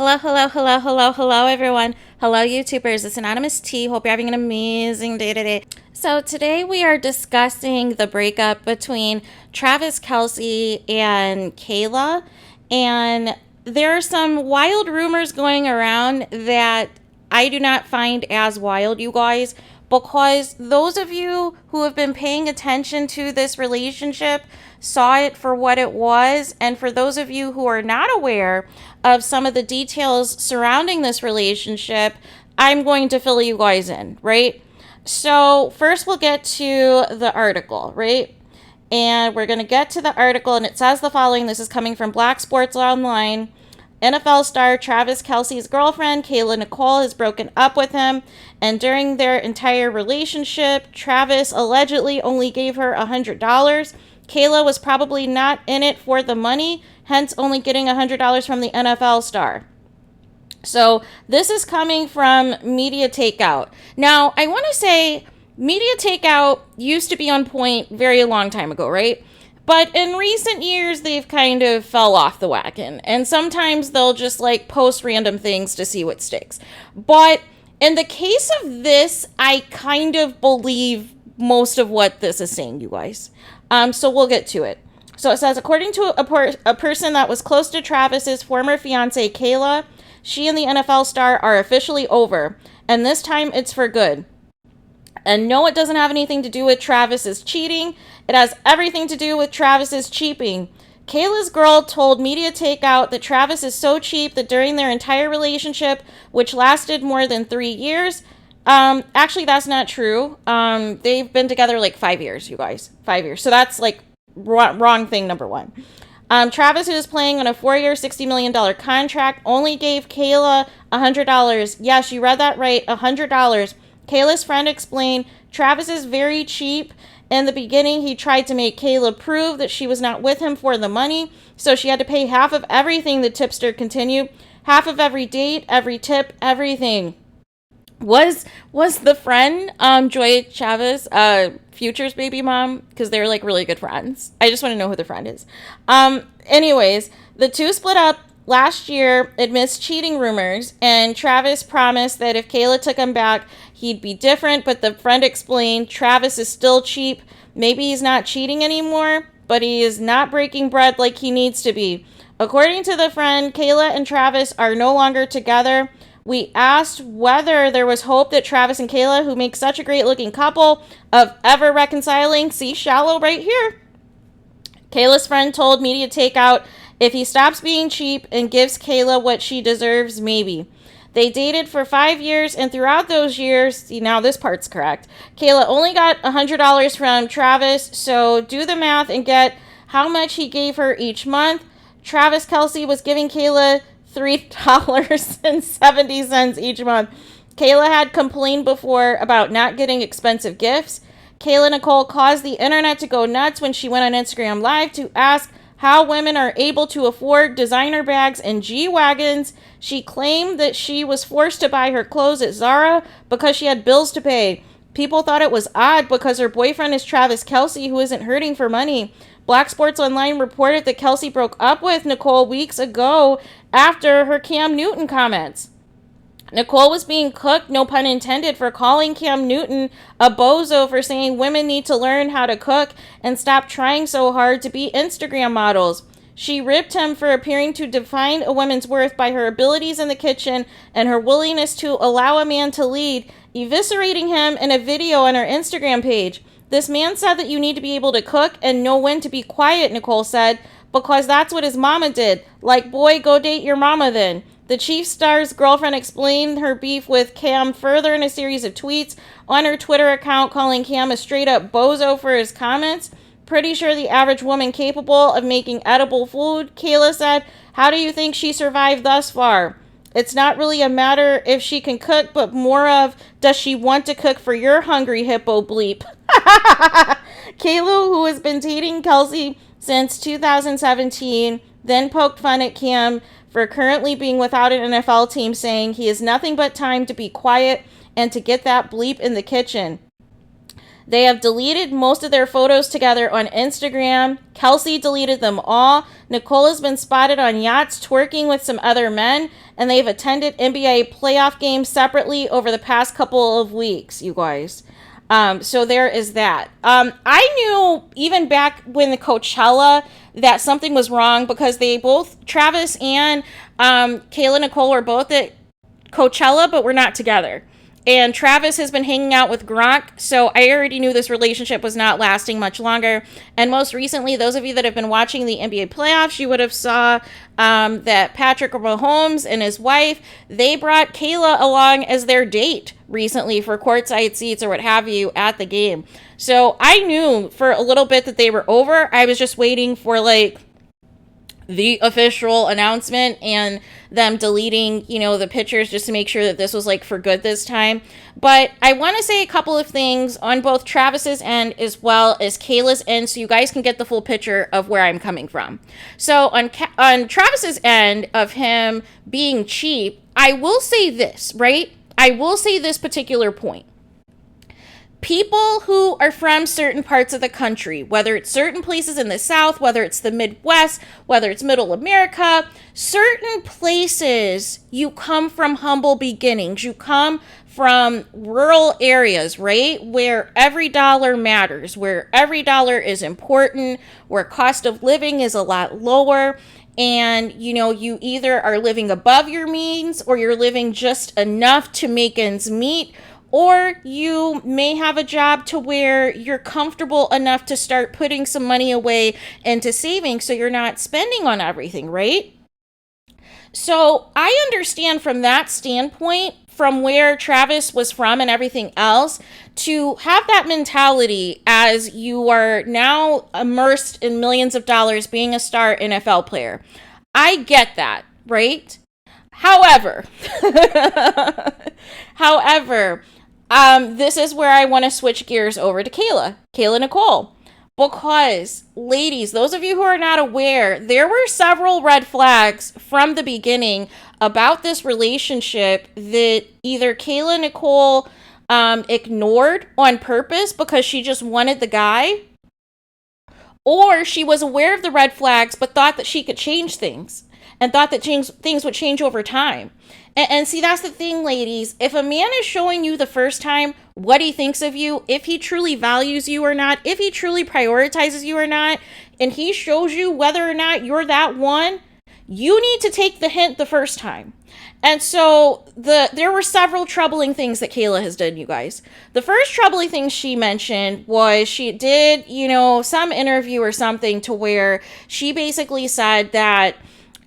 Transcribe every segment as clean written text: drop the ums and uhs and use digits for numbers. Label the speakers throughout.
Speaker 1: Hello, hello, hello, hello, hello, everyone. Hello, YouTubers. It's Anonymous T. Hope you're having an amazing day today. So today we are discussing the breakup between Travis Kelce and Kayla. And there are some wild rumors going around that I do not find as wild, you guys, because those of you who have been paying attention to this relationship saw it for what it was. And for those of you who are not aware of some of the details surrounding this relationship, I'm going to fill you guys in, right? So first we'll get to the article, right? And we're going to get to the article, and it says the following. This is coming from Black Sports Online. NFL star Travis Kelce's girlfriend, Kayla Nicole, has broken up with him. And during their entire relationship, Travis allegedly only gave her $100. Kayla was probably not in it for the money, hence only getting $100 from the NFL star. So this is coming from Media Takeout. Now, I want to say Media Takeout used to be on point very long time ago, right? But in recent years, they've kind of fell off the wagon. And sometimes they'll just like post random things to see what sticks. But in the case of this, I kind of believe most of what this is saying, you guys. So we'll get to it. So it says, according to a person that was close to Travis's former fiancée, Kayla, she and the NFL star are officially over. And this time it's for good. And no, it doesn't have anything to do with Travis's cheating. It has everything to do with Travis's cheaping. Kayla's girl told Media Takeout that Travis is so cheap that during their entire relationship, which lasted more than 3 years, actually that's not true. They've been together like 5 years, you guys. 5 years. So that's like wrong thing number one. Travis, who is playing on a 4-year, $60 million contract, only gave Kayla $100. Yes, you read that right, $100. Kayla's friend explained, Travis is very cheap. In the beginning, he tried to make Kayla prove that she was not with him for the money, so she had to pay half of everything, the tipster continued. Half of every date, every tip, everything. Was the friend Joy Chavez, Future's baby mom? Because they're like really good friends. I just want to know who the friend is. Anyways, the two split up last year amidst cheating rumors, and Travis promised that if Kayla took him back, he'd be different. But the friend explained Travis is still cheap. Maybe he's not cheating anymore, but he is not breaking bread like he needs to be. According to the friend, Kayla and Travis are no longer together. We asked whether there was hope that Travis and Kayla, who make such a great looking couple, of ever reconciling. See, shallow right here. Kayla's friend told Media Takeout, if he stops being cheap and gives Kayla what she deserves, maybe. They dated for 5 years, and throughout those years, see, now this part's correct, Kayla only got $100 from Travis, so do the math and get how much he gave her each month. Travis Kelce was giving Kayla $3.70 each month. Kayla had complained before about not getting expensive gifts. Kayla Nicole caused the internet to go nuts when she went on Instagram Live to ask how women are able to afford designer bags and G-Wagons. She claimed that she was forced to buy her clothes at Zara because she had bills to pay. People thought it was odd because her boyfriend is Travis Kelce, who isn't hurting for money. Black Sports Online reported that Kelce broke up with Nicole weeks ago after her Cam Newton comments. Nicole was being cooked, no pun intended, for calling Cam Newton a bozo for saying women need to learn how to cook and stop trying so hard to be Instagram models. She ripped him for appearing to define a woman's worth by her abilities in the kitchen and her willingness to allow a man to lead, eviscerating him in a video on her Instagram page. This man said that you need to be able to cook and know when to be quiet, Nicole said, because that's what his mama did. Like, boy, go date your mama then. The Chiefs star's girlfriend explained her beef with Cam further in a series of tweets on her Twitter account, calling Cam a straight-up bozo for his comments. Pretty sure the average woman capable of making edible food, Kayla said. How do you think she survived thus far? It's not really a matter if she can cook, but more of, does she want to cook for your hungry hippo bleep? Kayla, who has been dating Kelce since 2017, then poked fun at Cam for currently being without an NFL team, saying he has nothing but time to be quiet and to get that bleep in the kitchen. They have deleted most of their photos together on Instagram. Kelce deleted them all. Nicole has been spotted on yachts twerking with some other men, and they've attended NBA playoff games separately over the past couple of weeks, you guys. So there is that. I knew even back when the Coachella that something was wrong because they both, Travis and Kayla Nicole, were both at Coachella, but we're not together. And Travis has been hanging out with Gronk, so I already knew this relationship was not lasting much longer. And most recently, those of you that have been watching the NBA playoffs, you would have saw that Patrick Mahomes and his wife, they brought Kayla along as their date recently for courtside seats or what have you at the game. So I knew for a little bit that they were over. I was just waiting for like the official announcement and them deleting, the pictures just to make sure that this was like for good this time. But I want to say a couple of things on both Travis's end as well as Kayla's end so you guys can get the full picture of where I'm coming from. So on Travis's end of him being cheap, I will say this, right? I will say this particular point. People who are from certain parts of the country, whether it's certain places in the South, whether it's the Midwest, whether it's Middle America, certain places, you come from humble beginnings. You come from rural areas, right? Where every dollar matters, where every dollar is important, where cost of living is a lot lower. And, you either are living above your means or you're living just enough to make ends meet. Or you may have a job to where you're comfortable enough to start putting some money away into savings so you're not spending on everything, right? So I understand from that standpoint, from where Travis was from and everything else, to have that mentality as you are now immersed in millions of dollars being a star NFL player. I get that, right? However, this is where I want to switch gears over to Kayla Nicole. Because, ladies, those of you who are not aware, there were several red flags from the beginning about this relationship that either Kayla Nicole ignored on purpose because she just wanted the guy, or she was aware of the red flags but thought that she could change things and thought that things would change over time. And see, that's the thing, ladies. If a man is showing you the first time what he thinks of you, if he truly values you or not, if he truly prioritizes you or not, and he shows you whether or not you're that one, you need to take the hint the first time. And so there were several troubling things that Kayla has done, you guys. The first troubling thing she mentioned was she did, some interview or something to where she basically said that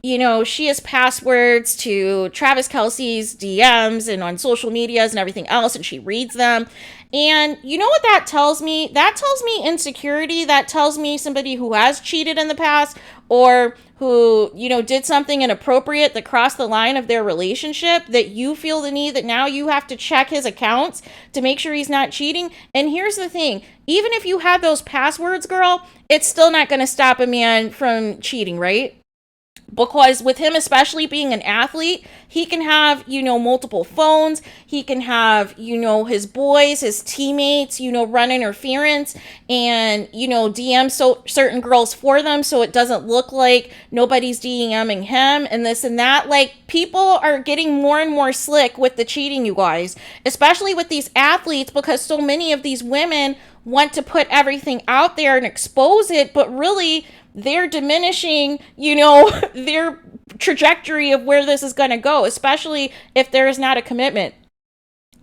Speaker 1: she has passwords to Travis Kelce's DMs and on social medias and everything else, and she reads them. And you know what that tells me? That tells me insecurity. That tells me somebody who has cheated in the past or who, did something inappropriate that crossed the line of their relationship, that you feel the need that now you have to check his accounts to make sure he's not cheating. And here's the thing. Even if you have those passwords, girl, it's still not going to stop a man from cheating, right? Because with him, especially being an athlete, he can have, multiple phones. He can have, his boys, his teammates, run interference and, DM certain girls for them so it doesn't look like nobody's DMing him and this and that. Like, people are getting more and more slick with the cheating, you guys, especially with these athletes, because so many of these women want to put everything out there and expose it, but really they're diminishing, their trajectory of where this is going to go, especially if there is not a commitment.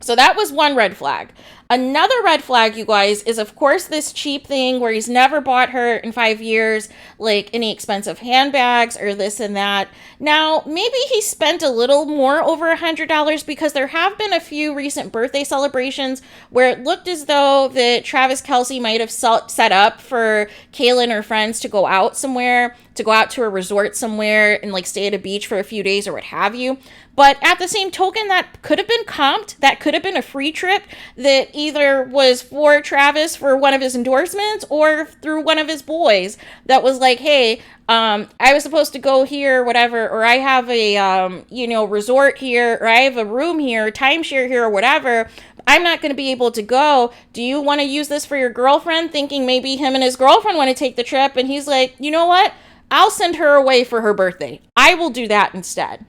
Speaker 1: So that was one red flag. Another red flag, you guys, is of course this cheap thing where he's never bought her in 5 years, like any expensive handbags or this and that. Now, maybe he spent a little more over $100 because there have been a few recent birthday celebrations where it looked as though that Travis Kelce might have set up for Kayla and her friends to go out somewhere, to go out to a resort somewhere and like stay at a beach for a few days or what have you. But at the same token, that could have been comped. That could have been a free trip that either was for Travis for one of his endorsements or through one of his boys that was like, hey, I was supposed to go here, whatever, or I have a, resort here, or I have a room here, timeshare here, or whatever. I'm not going to be able to go. Do you want to use this for your girlfriend? Thinking maybe him and his girlfriend want to take the trip. And he's like, you know what? I'll send her away for her birthday. I will do that instead.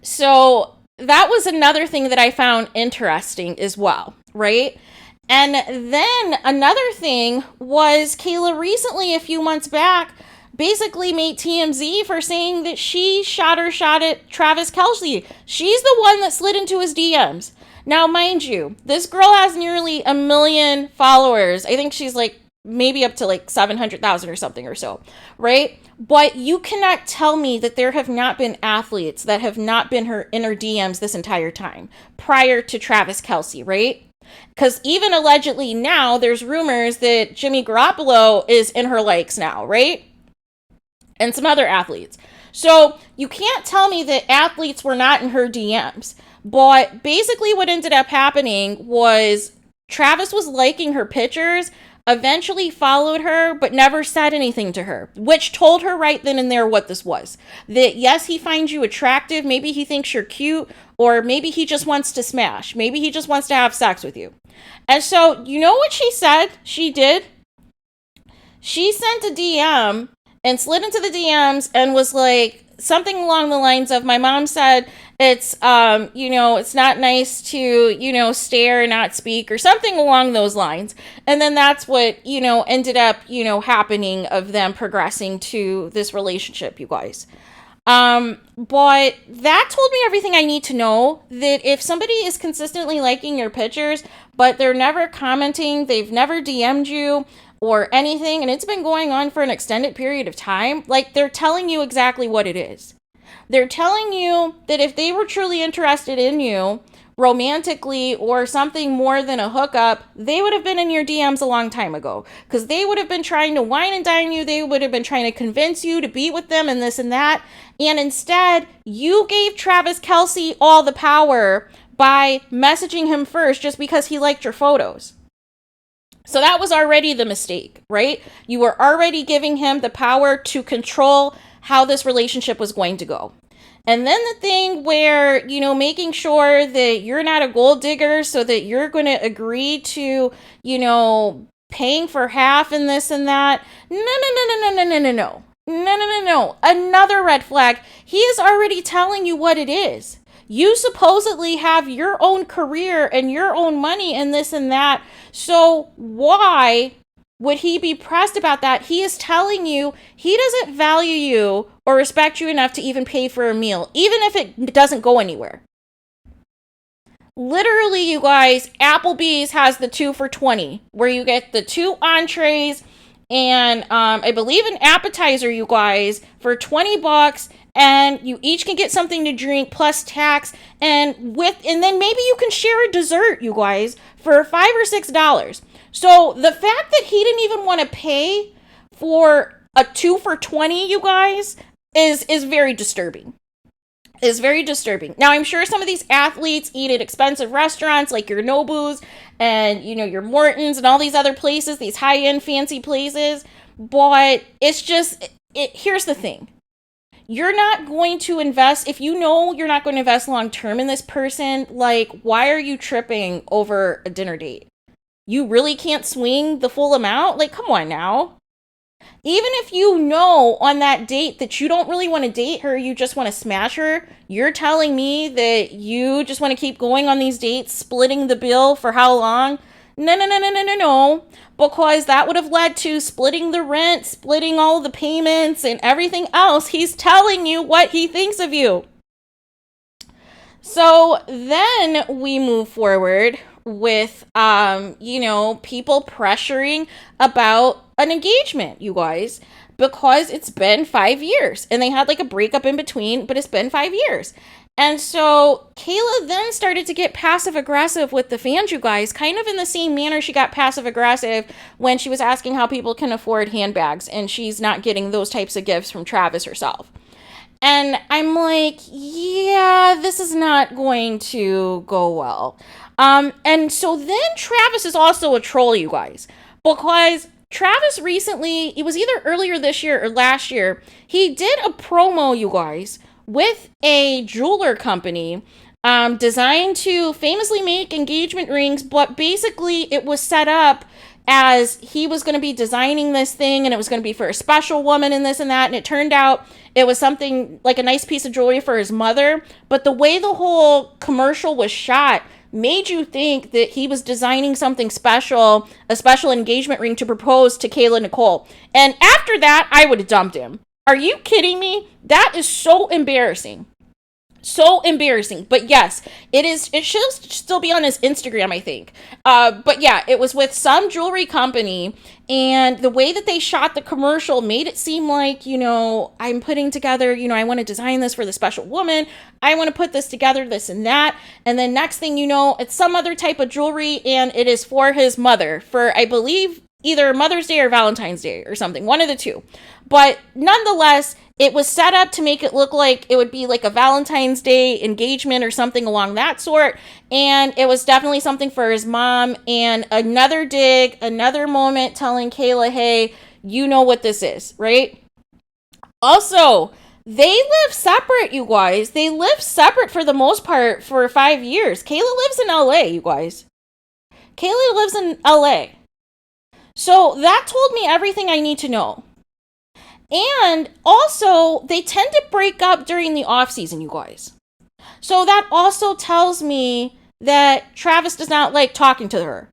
Speaker 1: So that was another thing that I found interesting as well, right? And then another thing was Kayla recently, a few months back, basically made TMZ for saying that she shot at Travis Kelce. She's the one that slid into his DMs. Now, mind you, this girl has nearly 1 million followers. I think she's like maybe up to like 700,000 or something or so, right? But you cannot tell me that there have not been athletes that have not been in her DMs this entire time prior to Travis Kelce, right? Because even allegedly now, there's rumors that Jimmy Garoppolo is in her likes now, right? And some other athletes. So you can't tell me that athletes were not in her DMs. But basically what ended up happening was Travis was liking her pictures, eventually followed her, but never said anything to her, which told her right then and there what this was. That yes, he finds you attractive, maybe he thinks you're cute, or maybe he just wants to smash. Maybe he just wants to have sex with you. And so, you know what she said? She did? She sent a DM and slid into the DMs and was like, something along the lines of, my mom said it's, it's not nice to, stare and not speak, or something along those lines. And then that's what, ended up, happening, of them progressing to this relationship, you guys. But that told me everything I need to know, that if somebody is consistently liking your pictures, but they're never commenting, they've never DM'd you, or anything, and it's been going on for an extended period of time, like, they're telling you exactly what it is. They're telling you that if they were truly interested in you romantically or something more than a hookup, they would have been in your DMs a long time ago, because they would have been trying to wine and dine you. They would have been trying to convince you to be with them and this and that. And instead, you gave Travis Kelce all the power by messaging him first just because he liked your photos. So that was already the mistake, right? You were already giving him the power to control how this relationship was going to go. And then the thing where, making sure that you're not a gold digger, so that you're going to agree to, paying for half and this and that. No. Another red flag. He is already telling you what it is. You supposedly have your own career and your own money and this and that. So why would he be pressed about that? He is telling you he doesn't value you or respect you enough to even pay for a meal, even if it doesn't go anywhere. Literally, you guys, Applebee's has the 2 for $20, where you get the 2 entrees and I believe an appetizer, you guys, for $20. And you each can get something to drink plus tax, and then maybe you can share a dessert, you guys, for $5 or $6. So the fact that he didn't even want to pay for a 2 for $20, you guys, is very disturbing. Is very disturbing. Now, I'm sure some of these athletes eat at expensive restaurants like your Nobu's and, your Morton's and all these other places, these high-end fancy places. But it's just, here's the thing. You're not going to invest, if you know you're not going to invest long-term in this person, like, why are you tripping over a dinner date? You really can't swing the full amount? Like, come on now. Even if you know on that date that you don't really want to date her, you just want to smash her, you're telling me that you just want to keep going on these dates, splitting the bill for how long? No. Because that would have led to splitting the rent, splitting all the payments and everything else. He's telling you what he thinks of you. So then we move forward with, people pressuring about an engagement, you guys, because it's been 5 years and they had like a breakup in between, but it's been 5 years. And so Kayla then started to get passive aggressive with the fans, you guys, kind of in the same manner she got passive aggressive when she was asking how people can afford handbags and she's not getting those types of gifts from Travis herself. And I'm like, yeah, this is not going to go well. And so then Travis is also a troll, you guys, because Travis recently, it was either earlier this year or last year, he did a promo, you guys, with a jeweler company designed to famously make engagement rings, but basically it was set up as he was going to be designing this thing and it was going to be for a special woman and this and that, and it turned out it was something like a nice piece of jewelry for his mother. But the way the whole commercial was shot made you think that he was designing something special, a special engagement ring to propose to Kayla Nicole. And after that, I would have dumped him. Are you kidding me? That is so embarrassing. So embarrassing. But yes, it is. It should still be on his Instagram, I think. But yeah, it was with some jewelry company, and the way that they shot the commercial made it seem like, I'm putting together, I want to design this for the special woman. I want to put this together, this and that. And then next thing you know, it's some other type of jewelry, and it is for his mother for, I believe, either Mother's Day or Valentine's Day or something, one of the two. But nonetheless, it was set up to make it look like it would be like a Valentine's Day engagement or something along that sort. And it was definitely something for his mom. And another dig, another moment telling Kayla, hey, you know what this is, right? Also, they live separate, you guys. They live separate for the most part for 5 years. Kayla lives in LA, you guys. Kayla lives in LA. So that told me everything I need to know. And also, they tend to break up during the off season, you guys. So that also tells me that Travis does not like talking to her.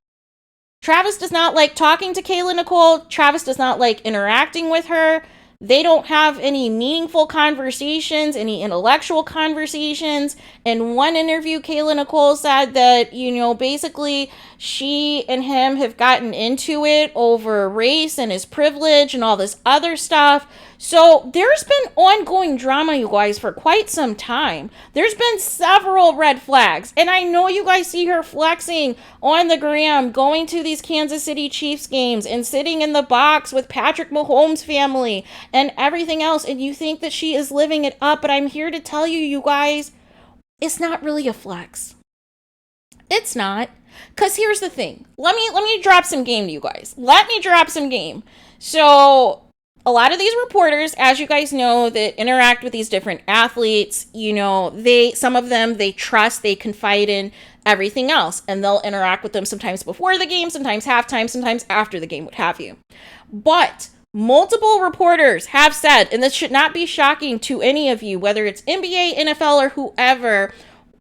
Speaker 1: Travis does not like talking to Kayla Nicole. Travis does not like interacting with her. They don't have any meaningful conversations, any intellectual conversations. In one interview, Kayla Nicole said that, basically she and him have gotten into it over race and his privilege and all this other stuff. So there's been ongoing drama, you guys, for quite some time. There's been several red flags. And I know you guys see her flexing on the gram, going to these Kansas City Chiefs games and sitting in the box with Patrick Mahomes' family and everything else. And you think that she is living it up. But I'm here to tell you, you guys, it's not really a flex. It's not. Because here's the thing. Let me drop some game to you guys. Let me drop some game. So a lot of these reporters, as you guys know, that interact with these different athletes, some of them, they trust, they confide in everything else. And they'll interact with them sometimes before the game, sometimes halftime, sometimes after the game, what have you. But multiple reporters have said, and this should not be shocking to any of you, whether it's NBA, NFL, or whoever,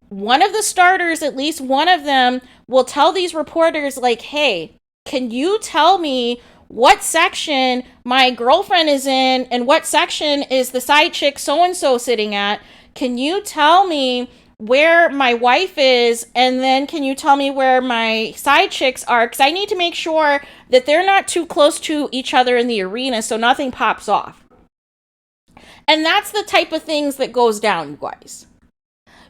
Speaker 1: one of the starters, at least one of them, will tell these reporters, like, hey, can you tell me what section my girlfriend is in and what section is the side chick so-and-so sitting at? Can you tell me where my wife is? And then can you tell me where my side chicks are? Because I need to make sure that they're not too close to each other in the arena so nothing pops off. And that's the type of things that goes down, you guys.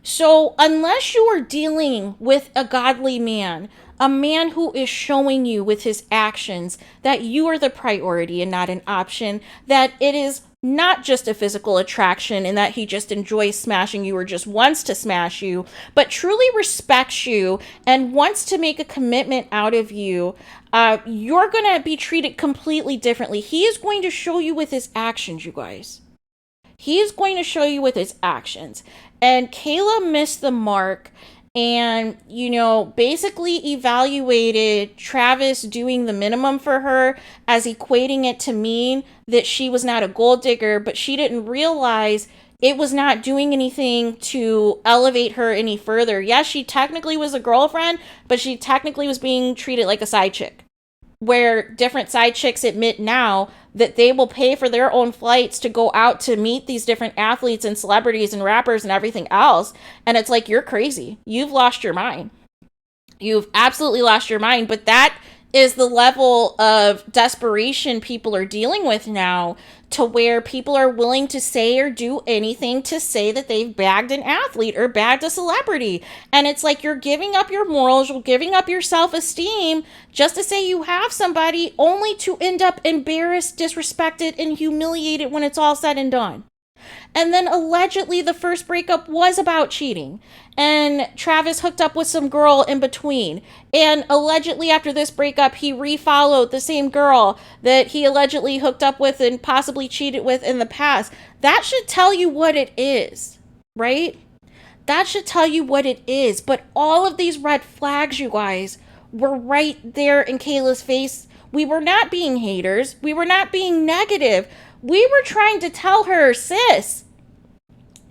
Speaker 1: So unless you are dealing with a godly man, a man who is showing you with his actions that you are the priority and not an option, that it is not just a physical attraction and that he just enjoys smashing you or just wants to smash you, but truly respects you and wants to make a commitment out of you, you're going to be treated completely differently. He is going to show you with his actions, you guys. He is going to show you with his actions. And Kayla missed the mark and, basically evaluated Travis doing the minimum for her as equating it to mean that she was not a gold digger, but she didn't realize it was not doing anything to elevate her any further. Yes, she technically was a girlfriend, but she technically was being treated like a side chick, where different side chicks admit now that they will pay for their own flights to go out to meet these different athletes and celebrities and rappers and everything else. And it's like, you're crazy. You've lost your mind. You've absolutely lost your mind. But that is the level of desperation people are dealing with now, to where people are willing to say or do anything to say that they've bagged an athlete or bagged a celebrity. And it's like, you're giving up your morals, you're giving up your self-esteem just to say you have somebody, only to end up embarrassed, disrespected, and humiliated when it's all said and done. And then allegedly the first breakup was about cheating, and Travis hooked up with some girl in between. And allegedly after this breakup, he refollowed the same girl that he allegedly hooked up with and possibly cheated with in the past. That should tell you what it is, right? That should tell you what it is. But all of these red flags, you guys, were right there in Kayla's face. We were not being haters. We were not being negative. We were trying to tell her, sis,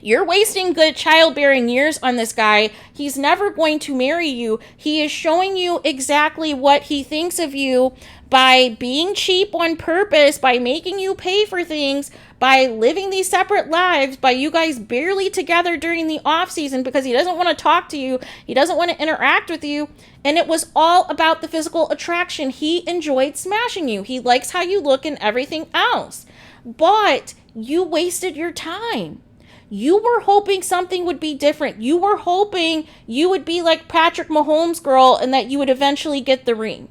Speaker 1: you're wasting good childbearing years on this guy. He's never going to marry you. He is showing you exactly what he thinks of you by being cheap on purpose, by making you pay for things, by living these separate lives, by you guys barely together during the off season because he doesn't want to talk to you. He doesn't want to interact with you. And it was all about the physical attraction. He enjoyed smashing you. He likes how you look and everything else. But you wasted your time. You were hoping something would be different. You were hoping you would be like Patrick Mahomes' girl and that you would eventually get the ring.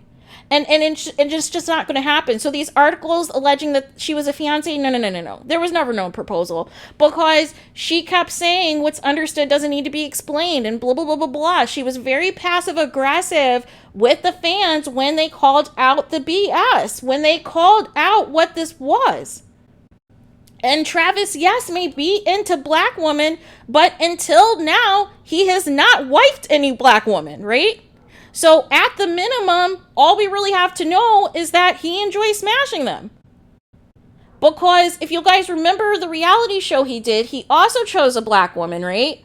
Speaker 1: And it's just not going to happen. So these articles alleging that she was a fiance, no. There was never no proposal because she kept saying what's understood doesn't need to be explained and blah, blah, blah, blah, blah. She was very passive aggressive with the fans when they called out the BS, when they called out what this was. And Travis, yes, may be into black women, but until now, he has not wifed any black woman, right? So at the minimum, all we really have to know is that he enjoys smashing them. Because if you guys remember the reality show he did, he also chose a black woman, right?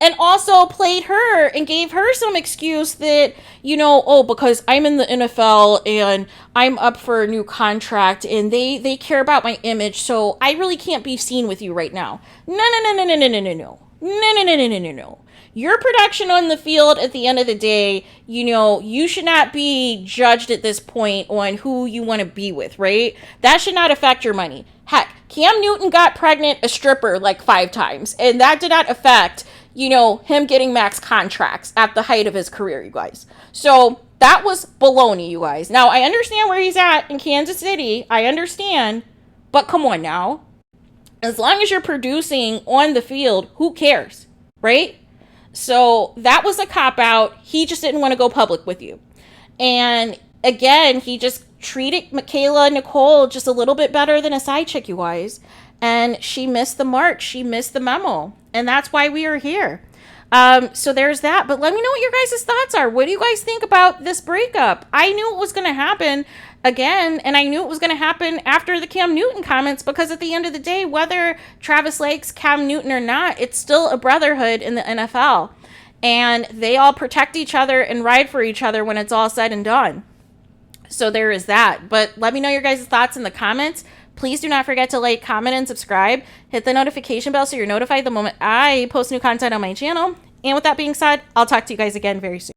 Speaker 1: And also played her and gave her some excuse that, because I'm in the NFL and I'm up for a new contract and they care about my image, so I really can't be seen with you right now. No. Your production on the field at the end of the day, you should not be judged at this point on who you want to be with, right? That should not affect your money. Heck, Cam Newton got pregnant a stripper like 5 times, and that did not affect, him getting max contracts at the height of his career, you guys. So that was baloney, you guys. Now, I understand where he's at in Kansas City. I understand, but come on now. As long as you're producing on the field, who cares, right? So that was a cop-out. He just didn't want to go public with you. And again, he just treated Kayla Nicole just a little bit better than a side chick, you guys. And she missed the mark. She missed the memo. And that's why we are here. So there's that. But let me know what your guys' thoughts are. What do you guys think about this breakup? I knew it was going to happen again, and I knew it was going to happen after the Cam Newton comments, because at the end of the day, whether Travis likes Cam Newton or not, it's still a brotherhood in the NFL. And they all protect each other and ride for each other when it's all said and done. So there is that. But let me know your guys' thoughts in the comments. Please do not forget to like, comment, and subscribe. Hit the notification bell so you're notified the moment I post new content on my channel. And with that being said, I'll talk to you guys again very soon.